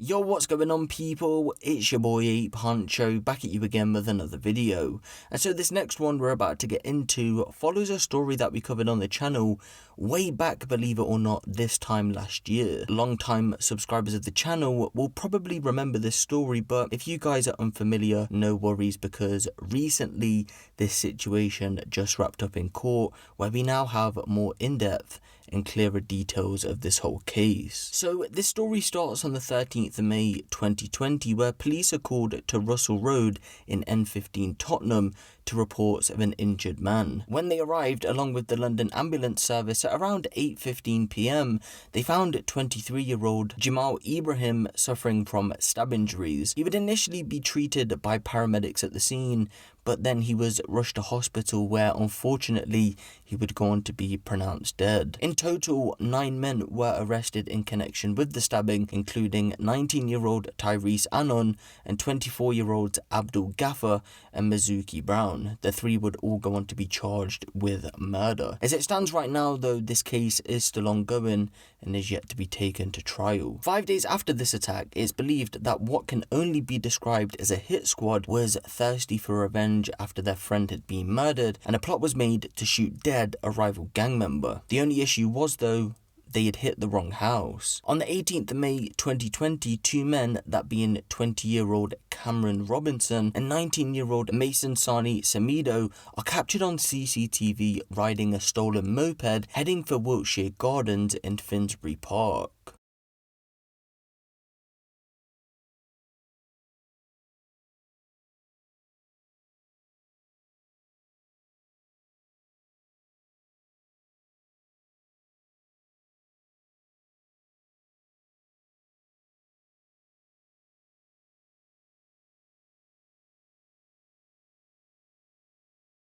Yo, what's going on, people? It's your boy Huncho, back at you again with another video. And so this next one we're about to get into follows a story that we covered on the channel way back, believe it or not, this time last year. Long-time subscribers of the channel will probably remember this story, but if you guys are unfamiliar, no worries, because recently this situation just wrapped up in court, where we now have more in-depth and clearer details of this whole case. So this story starts on the 13th of May 2020, where police are called to Russell Road in N15 Tottenham to reports of an injured man. When they arrived, along with the London ambulance service at around 8:15 p.m, they found 23-year-old Jamal Ibrahim suffering from stab injuries. He would initially be treated by paramedics at the scene, but then he was rushed to hospital, where unfortunately he would go on to be pronounced dead. In total, 9 men were arrested in connection with the stabbing, including 19-year-old Tyrese Anon and 24-year-olds Abdul Gaffer and Mizuki Brown. The three would all go on to be charged with murder. As it stands right now though, this case is still ongoing and is yet to be taken to trial. 5 days after this attack, it's believed that what can only be described as a hit squad was thirsty for revenge after their friend had been murdered, and a plot was made to shoot dead a rival gang member. The only issue was though, they had hit the wrong house. On the 18th of May 2020, 2 men, that being 20-year-old Cameron Robinson and 19-year-old Mason Sani Samido, are captured on CCTV riding a stolen moped heading for Wiltshire Gardens in Finsbury Park.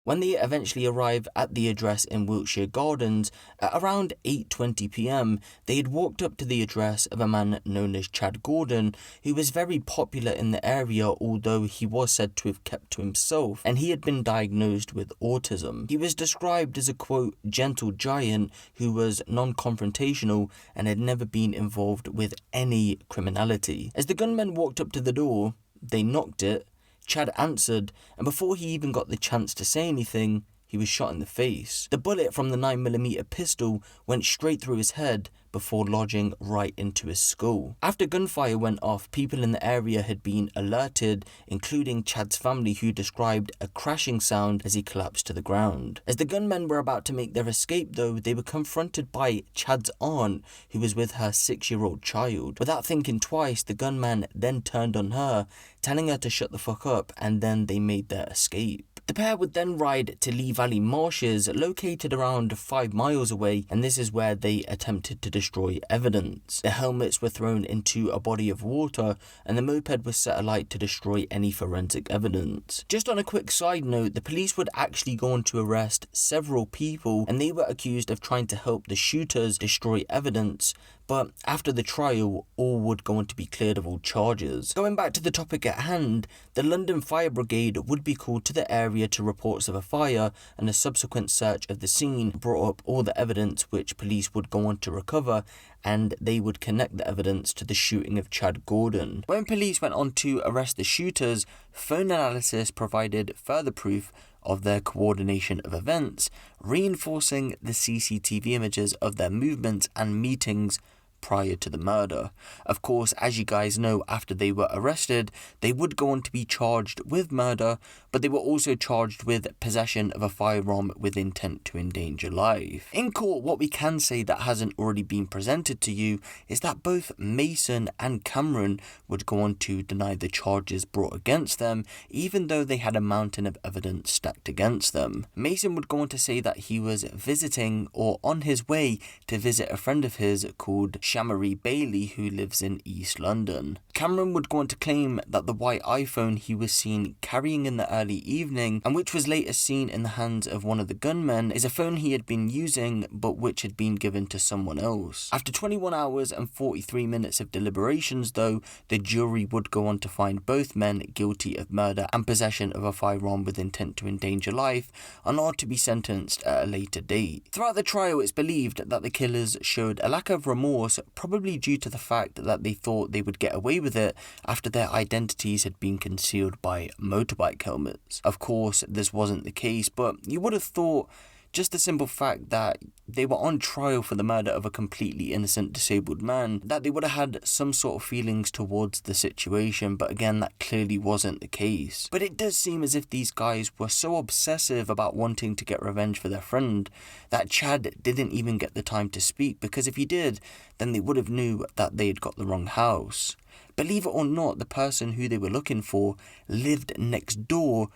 When they eventually arrive at the address in Wiltshire Gardens at around 8:20 p.m, they had walked up to the address of a man known as Chad Gordon, who was very popular in the area, although he was said to have kept to himself, and he had been diagnosed with autism. He was described as a, quote, gentle giant who was non-confrontational and had never been involved with any criminality. As the gunmen walked up to the door, they knocked it. Chad answered, and before he even got the chance to say anything, he was shot in the face. The bullet from the 9mm pistol went straight through his head before lodging right into his skull. After gunfire went off, people in the area had been alerted, including Chad's family, who described a crashing sound as he collapsed to the ground. As the gunmen were about to make their escape though, they were confronted by Chad's aunt, who was with her 6-year-old child. Without thinking twice, the gunman then turned on her, telling her to shut the fuck up, and then they made their escape. The pair would then ride to Lee Valley Marshes, located around 5 miles away, and this is where they attempted to destroy evidence. The helmets were thrown into a body of water, and the moped was set alight to destroy any forensic evidence. Just on a quick side note, the police would actually go on to arrest several people, and they were accused of trying to help the shooters destroy evidence, but after the trial, all would go on to be cleared of all charges. Going back to the topic at hand, the London Fire Brigade would be called to the area to reports of a fire, and a subsequent search of the scene brought up all the evidence which police would go on to recover, and they would connect the evidence to the shooting of Chad Gordon. When police went on to arrest the shooters, phone analysis provided further proof of their coordination of events, reinforcing the CCTV images of their movements and meetings prior to the murder. Of course, as you guys know, after they were arrested, they would go on to be charged with murder, but they were also charged with possession of a firearm with intent to endanger life. In court, what we can say that hasn't already been presented to you is that both Mason and Cameron would go on to deny the charges brought against them, even though they had a mountain of evidence stacked against them. Mason would go on to say that he was visiting or on his way to visit a friend of his called Shamarie Bailey, who lives in East London. Cameron would go on to claim that the white iPhone he was seen carrying in the early evening, and which was later seen in the hands of one of the gunmen, is a phone he had been using but which had been given to someone else. After 21 hours and 43 minutes of deliberations though, the jury would go on to find both men guilty of murder and possession of a firearm with intent to endanger life, and are to be sentenced at a later date. Throughout the trial, it's believed that the killers showed a lack of remorse probably due to the fact that they thought they would get away with it after their identities had been concealed by motorbike helmets. Of course, this wasn't the case, but you would have thought just the simple fact that they were on trial for the murder of a completely innocent disabled man, that they would have had some sort of feelings towards the situation, but again, that clearly wasn't the case. But it does seem as if these guys were so obsessive about wanting to get revenge for their friend that Chad didn't even get the time to speak, because if he did, then they would have knew that they had got the wrong house. Believe it or not, the person who they were looking for lived next door,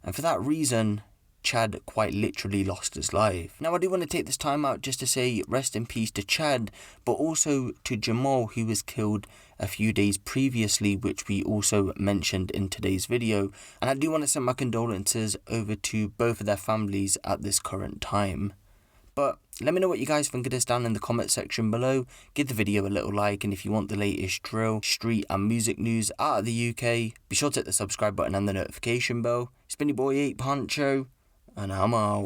and for that reason, Chad quite literally lost his life. Now, I do want to take this time out just to say rest in peace to Chad, but also to Jamal, who was killed a few days previously, which we also mentioned in today's video. And I do want to send my condolences over to both of their families at this current time. But let me know what you guys think of this down in the comment section below. Give the video a little like, and if you want the latest drill, street and music news out of the UK, be sure to hit the subscribe button and the notification bell. It's been your boy Huncho, and I'm out.